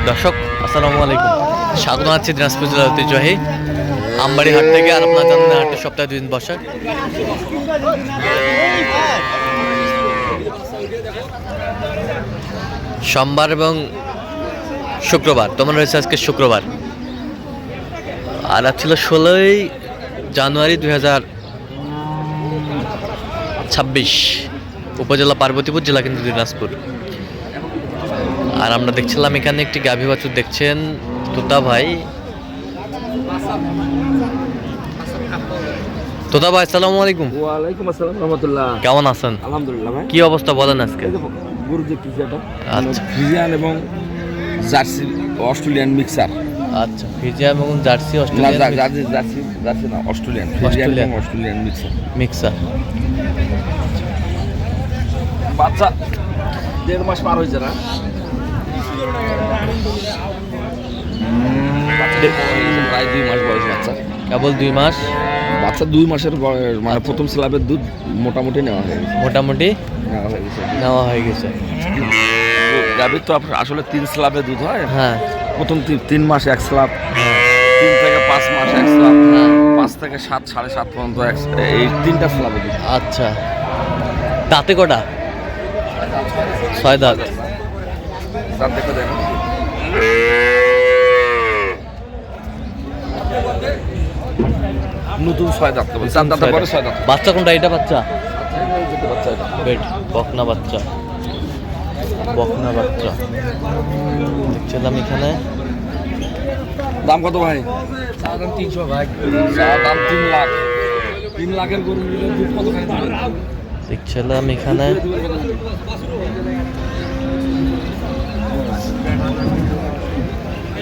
দর্শক আসসালামু আলাইকুম, স্বাগত জানাচ্ছি দিনাজপুর জেলার ঐতিহ্যবাহী আমবাড়ি হাট থেকে। আর আপনারা জানেন হাটে সপ্তাহে 2 দিন বসে। সোমবার এবং শুক্রবার, তোমার রয়েছে আজকে শুক্রবার। আর আজ ছিল 16ই জানুয়ারি 2026, উপজেলা পার্বতীপুর, জেলা কিন্তু দিনাজপুর। আর আমরা দেখছিলাম এখানে একটি গাভী বাছুর দেখছেন তোতা ভাই। তোতা ভাই আসসালামু আলাইকুম। ওয়ালাইকুম আসসালাম রাহমাতুল্লাহ। কেমন আছেন? আলহামদুলিল্লাহ ভাই। কি অবস্থা বলেন আজকে? গরু দেখতেছি এটা, আচ্ছা। ফ্রিজিয়ান এবং জার্সি অস্ট্রেলিয়ান মিক্সার। আচ্ছা, ফ্রিজিয়ান এবং জার্সি না, অস্ট্রেলিয়ান জার্সি না, অস্ট্রেলিয়ান। ফ্রিজিয়ান এবং অস্ট্রেলিয়ান মিক্সার। বাচ্চা 1.5 মাস পার হয়েছে না? প্রায় 2 মাস বয়স বাচ্চা। কেবল 2 মাস বাচ্চা 2 মাসের বয়স, মানে প্রথম স্ল্যাবের দুধ মোটামুটি নেওয়া হয়ে গেছে। নেওয়া হয়ে গেছে। গাভীর তো আসলে 3 স্ল্যাবে দুধ হয়। হ্যাঁ, প্রথম 3 মাস 1 স্ল্যাব, 3 থেকে 5 মাস 1 স্ল্যাব, 5 থেকে 7 7.5 পর্যন্ত এই 3টা স্ল্যাবে দুধ। আচ্ছা, দাঁতে কটা? 6 দাঁত। দাঁত দেখে দেখো। নতুন 6 দাঁত কেবল, 4 দাঁতের পরে 6 দাঁত। বাচ্চা কোনটা? এটা বাচ্চা বাচ্চা এটা বেড, বকনা বাচ্চা। দেখছিলাম এখানে। দাম কত ভাই? দাম 300 ভাই। দাম 3 লাখ। 3 লাখের গরু নিলে দুধ কত খাই দিবে? দেখছিলাম এখানে।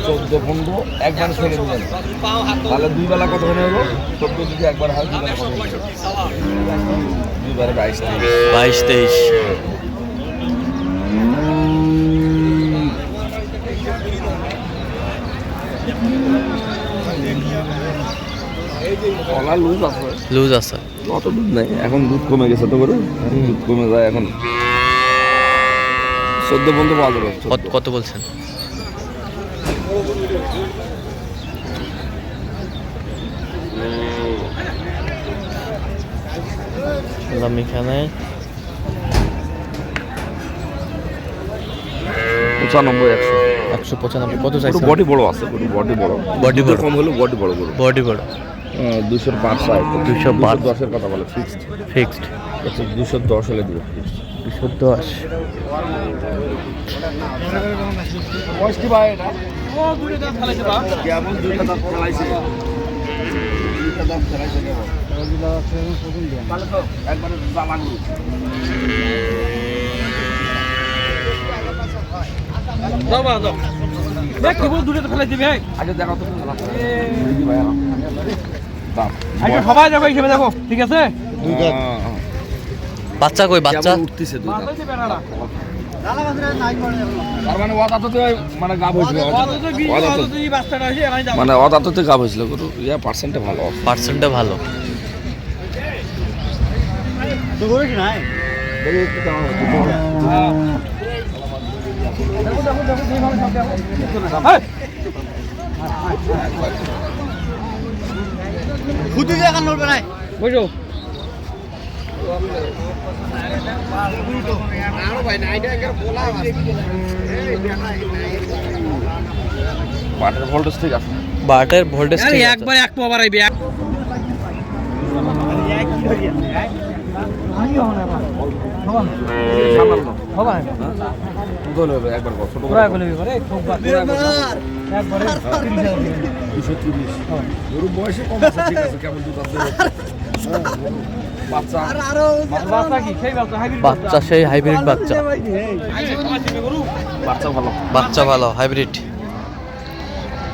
14-15 একবার ছেড়ে দিলেন, তাহলে 2 বেলা কত হয়ে হলো? 14 যদি একবার হয় 2 বেলা কত হলো? 2 বারে 22-23। কলা লুজ আছে। অত দুধ নেই এখন, দুধ কমে গেছে তো গরু, দুধ কমে যায় এখন। 14 পাওয়া যাবে। কত বলছেন? এখানে 95-100। কত চাইছেন? বডি বড় আছে, বডি বড় কম হলো, বডি বড় গরু। 205 চাই। 210-এর কথা বলে, ফিক্সড। আচ্ছা, 210 হলে দিব। 210। বয়স কি ভাই এটা? দুইটা দাঁত ফেলাইছে বা? কেমন দুইটা দাঁত ফেলাইছে? দুইটা দাঁত ফেলাইছে কেমন? তাহলে তো একবারে জ্বালা গরু। দাও। দেখ কি বল, দুইটা দাঁত ফেলাইছে ভাই। আগে দেখো তো ফেলা। এই ভাই দাম। আগে সবাই দেখো, হিসেবে দেখো, ঠিক আছে? দুই দাঁত। বাচ্চা কই? বাচ্চা উঠতেছে দুই দাঁত। তার মানে মানে গাব হয়েছিল, মানে অদাততে গাব হয়েছিল গরু। পার্সেন্টে ভালো। বাটের ভোল্টেজ ঠিক আছে। একবার এক পাওয়ার আইবে। একবার ছোট গরু বয়সে কম আছে, ঠিক আছে। কেমন দুধ আছে? বাচ্চা সেই হাইব্রিড বাচ্চা। বাচ্চা ভালো হাইব্রিড।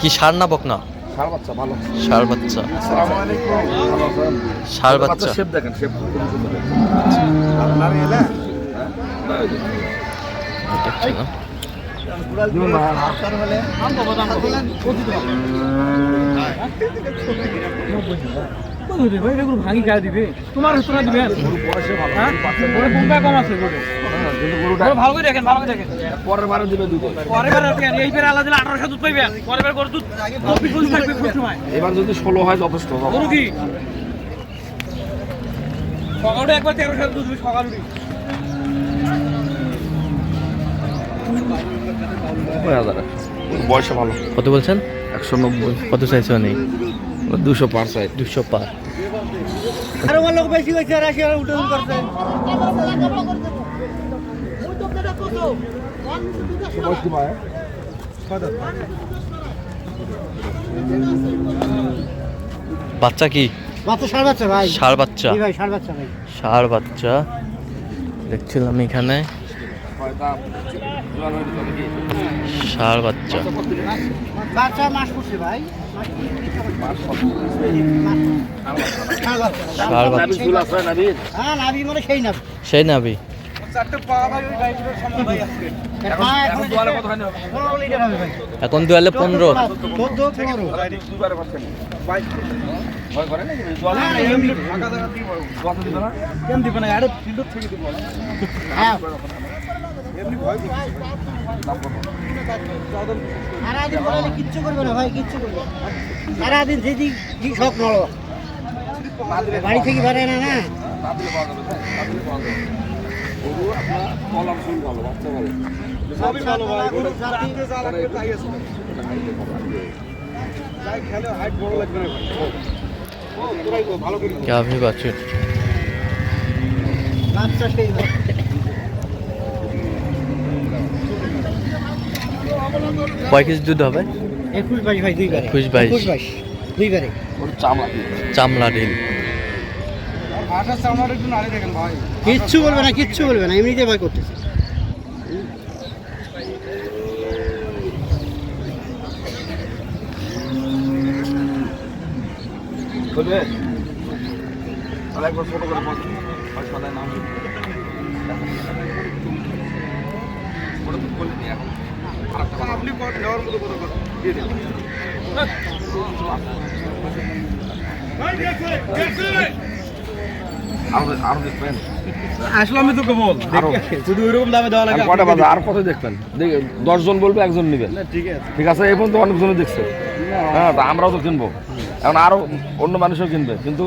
কি ষাঁড় না বকনা? ষাঁড় বাচ্চা। শেপ দেখেন, শেপ ভাই এগুলো ভাঙি খাওয়া দিবে তোমার তোরা দিবে বয়সে ভালো হ্যাঁ ওরে কোনটা কম আছে গরু কিন্তু গরুটা ভালো করে দেখেন পরের বারে দিবে দুধ পরের বার এই পেরে আলাদা 1800 দুধ পাইবে পরের বার গরু দুধ 24 থাকবে সব সময় এবার যদি 16 হয় যথেষ্ট গরু কি সকালে একবার 1300 দুধ সকালে বয়সে ভালো কত বলছেন? 190 কত চাইছো নেই? 200 পার সাইড 200 পার। আরো লোক বেশি হইছে আর আসি আর উল্টো করছে বয়স কি ভাই বাচ্চা কি? বাচ্চা ষাঁড় বাচ্চা ভাই ষাঁড় বাচ্চা। ভাই ষাঁড় বাচ্চা ভাই ষাঁড় বাচ্চা দেখছিলাম এখানে, ষাঁড় বাচ্চা। বাচ্চা মাস করছে ভাই ষাঁড় বাচ্চা ঝুল আছে নাবি হ্যাঁ নাভি মানে সেই নাভি সেই নাবি। এখন দোয়ালে কত হয় না এখন দুয়ালে 15। 14 দুবারে পাচ্ছেন ভয় করে নাকি দোয়ালে এমনি ফাঁকা জায়গা দিয়ে কত দিবে না কেন দিবে না আরে ফিল্ড থেকে দিব হ্যাঁ এমনি ভয় করছে সারাদিন পড়ালে কিচ্ছু করবে না ভাই কিচ্ছু করবে না। সারাদিন যেদিক কি সব নড়ো বাড়ি থেকে বেড়ায় না না তাহলে পাওয়া যাবে তাহলে পাওয়া যাবে গরু আপনার কলাম শুরু ভালো বাচ্চা ভালো সবই ভালো ভাই গরু জাতি যা লাগবে তাই আছে যাই খেলে হাইট বড় লাগবে না ও তোরাই ভালো করে গাভী বাছুর। বাচ্চা সেই ভাই কয় কেজি দুধ হবে? 21 22 ভাই দুইবারে 21 22 দুইবারে ওর চামড়া দিয়ে চামড়া ঢিল। ভাষা চামড়ার একটু নাড়ে দেখেন ভাই কিচ্ছু বলবে না কিচ্ছু বলবে না এমনিতে ভয় করতেছে বলবে তাহলে একবার ছোট করে বল সদায় নাম ওটা তো বললি এখন আপনি নেওয়ার মতো কথা দিয়ে দেন আরো দেখবেন আসলে আমি তোকে বল যদি ওইরকম দামে দেওয়া লাগে কটা বাজে আর কত দেখবেন 10 জন বলবে একজন নেবেন ঠিক আছে এই পর্যন্ত অনেকজনে দেখছে হ্যাঁ তা আমরাও তো কিনবো এখন আরো অন্য মানুষও কিনবে কিন্তু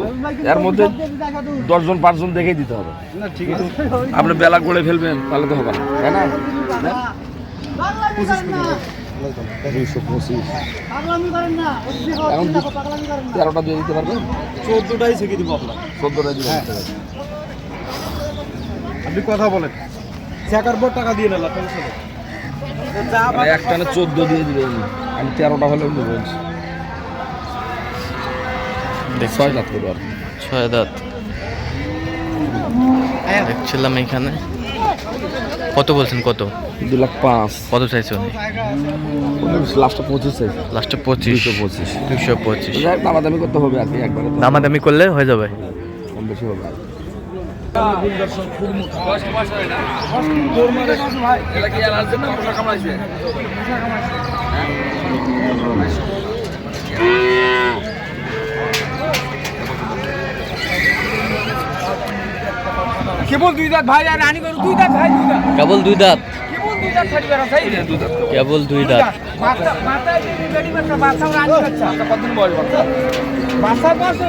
এর মধ্যে 10 জন 5 জন দেখেই দিতে হবে আপনি বেলা গড়ে ফেলবেন তাহলে তো হবে না তাই না 225 এখন 13টা দিয়ে দিতে পারবেন 14টাই শিখে দিব আপনার 14টা দিয়ে দিতে পারবেন আপনি কথা বলেন চেকার বোর্ড টাকা দিয়ে নিলাম একটানে 14 দিয়ে দিবেন আমি 13টা হলে বলছি 6 দাঁত করবো আর 6 দাঁত দেখছিলাম এখানে। কত বলছেন? কত 2,05,000 কত চাইছো? লাস্টটা 25 চাইছে লাস্টে 25। 225 দামাদামি করতে হবে আর কি একবারে দামাদামি করলে হয়ে যাবে। কম বেশি হবে আর কেবল 2 দাঁত ভাই আর রানী গরু 2 দাঁত ভাই 2 দাঁত কেবল 2 দাঁত। কেবল 2 দাঁত থাকবে না তাই কেবল 2 দাঁত। মাথা মাথায় যে বেডি বাচ্চা বাচ্চা রানী বাচ্চা কতদিন বয়স বাচ্চা বাচ্চা বাচ্চা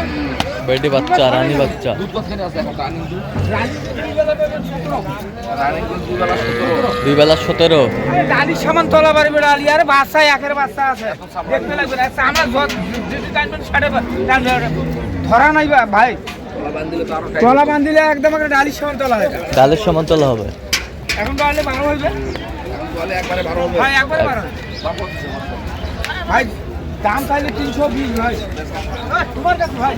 বেডি বাচ্চা রানী বাচ্চা। দুধ কত আছে এখন রানিং দুধ রানী বেলা বেলা 17 রানিং দুধ দুবেলা 17 দুই বেলা 17। আরে দাদির সামান তোলা বাড়ি বেড়া আলি আরে বাচ্চা একের বাচ্চা আছে দেখতে লাগবে না আমরা যদি টাইমটা ছাড়ে ধরা নাই ভাই বান্দিলে তো আরো তোলা বান্ধিলে একদম একটা ডালির সামান তোলা হয় ডালের সমান তোলা হবে। এখন তো আনলে 12 হইবে বলে একবারে 12 হবে ভাই একবারে 12 ভাই দাম চাইলে 320 ভাই তোমার কাছে ভাই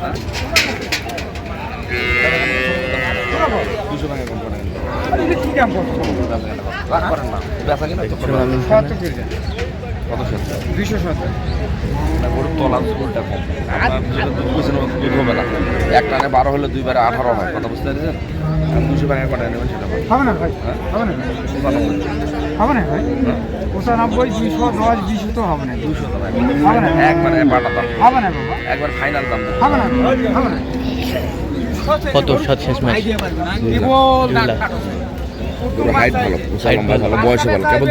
200 টাকা কম করে আরে এটা কি দাম করছো রাখ করেন না বেচা কিনা তো দেখছিলাম এখানে। কত করে কত সেটা 270 না গরুর তলা দুধটা কম আপনার দুধ বুঝছেন দুধ হবে না এক টানে 12 হলে দুইবারে 18 হয় কথা বুঝতে পারছেন 200 টাকা কটা নেবেন সেটা হবে না ভাই হ্যাঁ হবে না ভালো হবে না ভাই 95, 210, 20 তো হবে না 200 টাকা হবে না একবারে বাটা দাম হবে না বাবা একবার ফাইনাল দাম দেবো। হবে না হবে না কত সাত শেষ ম্যাচ কেবল দাঁত কাটো। পুরো হাইট ভালো উঁচা লম্বা ভালো বয়সে ভালো কেবল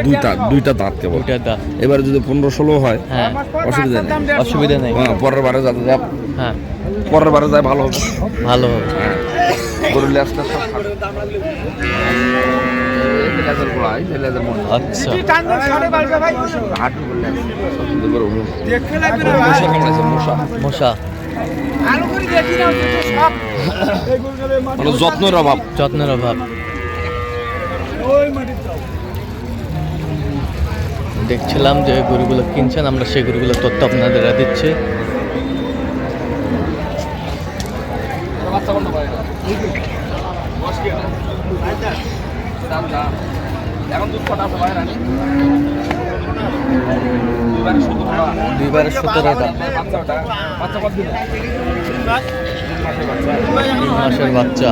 দুইটা দাঁত কেবল ওইটা দা এবারে যদি 15-16 হয় হ্যাঁ অসুবিধা নেই অসুবিধা নেই হ্যাঁ পরের বারে যাতে যা হ্যাঁ পরের বারে যায় ভালো হবে ভালো হবে হ্যাঁ গরুর লেজটা সব লেজের গোড়ায় লেজের মধ্যে আচ্ছা তুই টানবেন সাড়ে বাড়বে ভাই হাঁটু করলে সব সুন্দর করে উঠুন দেখতে লাগবে না ভাই মশা কামড়াইছে মশা মশা আলু করে দেখি না তো সব মানে যত্নের অভাব যত্নের অভাব ওই মাটি দাও দেখছিলাম যে গরুগুলো কিনছেন আমরা সেই গরুগুলো তথ্য আপনাদের দিচ্ছি বাচ্চা বন্ধ করে এখন দুধ কটা আছে বাইরে দুইবারে 17টা বাচ্চা কত দিন 3 মাসের বাচ্চা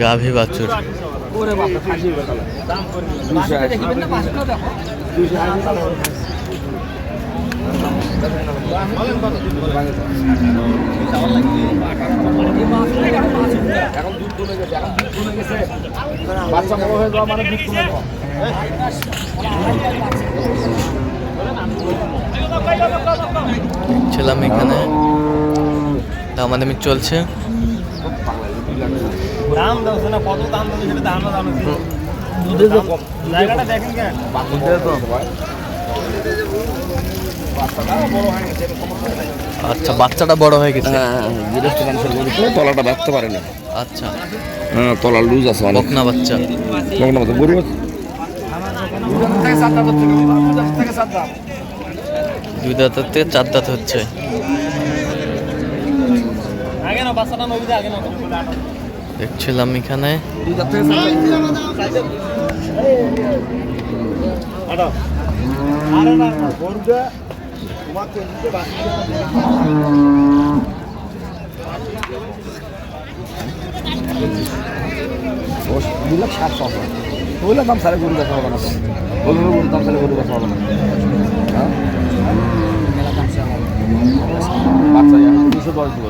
গাভী বাছুর এখন দুধ কমে গেছে এখন দুধ কমে গেছে বাচ্চা বড় হয়ে যাওয়া মানে দুধ কমে যাওয়া ছিলাম এখানে দামাদামি চলছে দাম দাও না কত দাম দেবে সেটা দাম জানো দুধের তো কম জায়গাটা দেখেন কেন দুধের তো ভাই বাচ্চাটা বড় হয়ে গেছে সমস্যা নাই আচ্ছা বাচ্চাটা বড় হয়ে গেছে হ্যাঁ গৃহস্থ মানুষের গরু তো তলাটা বাঁধতে পারে না আচ্ছা হ্যাঁ তলা লুজ আছে অনেক বকনা বাচ্চা বকনা বাচ্চা গরু আছে দুই দাঁতের থেকে 4 দাঁত হচ্ছে আগে না বাচ্চাটা নবীতে আগে না দেখছিলাম এখানে আরে না গরুটা তোমাকে দিতে বাচ্চা 2,60,000 ওইগুলো দাম সারে গরু দেখা হবে না ওইগুলো গরুর দাম সারে গরু দেখা হবে না হ্যাঁ বাচ্চা 210 দিব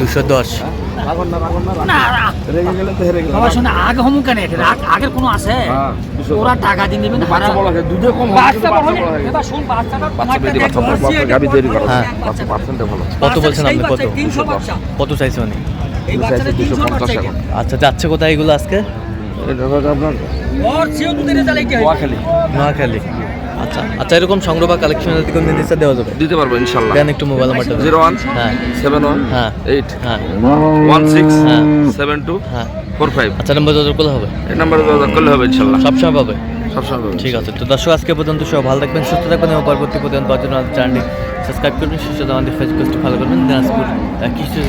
210 রাগন না রেগে গেলে তো হেরে গেল বাবা শোনো আগে হমু কেন এটা আগের কোনো আছে হ্যাঁ ওরা টাকা দিয়ে নেবেন বাচ্চা বলা হয় দুধে কম বাচ্চা বড় বলা হয় এবার শোন বাচ্চাটা বাচ্চা বেটি বাচ্চা গাবি তৈরি করা হ্যাঁ। বাচ্চা পার্সেন্টে ভালো কত বলছেন আপনি কত 300 বাচ্চা কত চাইছে উনি এই বাচ্চাটা 300 বাচ্চা আচ্ছা যাচ্ছে কোথায় এগুলো আজকে এটা হলো আপনার ওর সেও দুধের চালাইতে হয় নোয়াখালী নোয়াখালী আচ্ছা আচ্ছা এরকম সংগ্রহ বা কালেকশনের দিকে নির্দেশ দেওয়া যাবে দিতে পারবো ইনশাল্লাহ দেন একটু মোবাইল নাম্বারটা দেন। 01 হ্যাঁ 71 হ্যাঁ 8 হ্যাঁ 16 হ্যাঁ 72 হ্যাঁ 45 আচ্ছা নম্বর যোগাযোগ করলে হবে এই নাম্বারে যোগাযোগ করলে হবে ইনশাল্লাহ সবসময় পাবে সবসময় পাবে। ঠিক আছে তো দর্শক আজকে পর্যন্ত সব ভালো থাকবেন সুস্থ থাকবেন এবং পরবর্তী পর্যন্ত পাওয়ার জন্য আমাদের চ্যানেলটি সাবস্ক্রাইব করবেন সুস্থ আমাদের ফেসবুক পেজটি ফলো করবেন দিনাজপুর কৃষি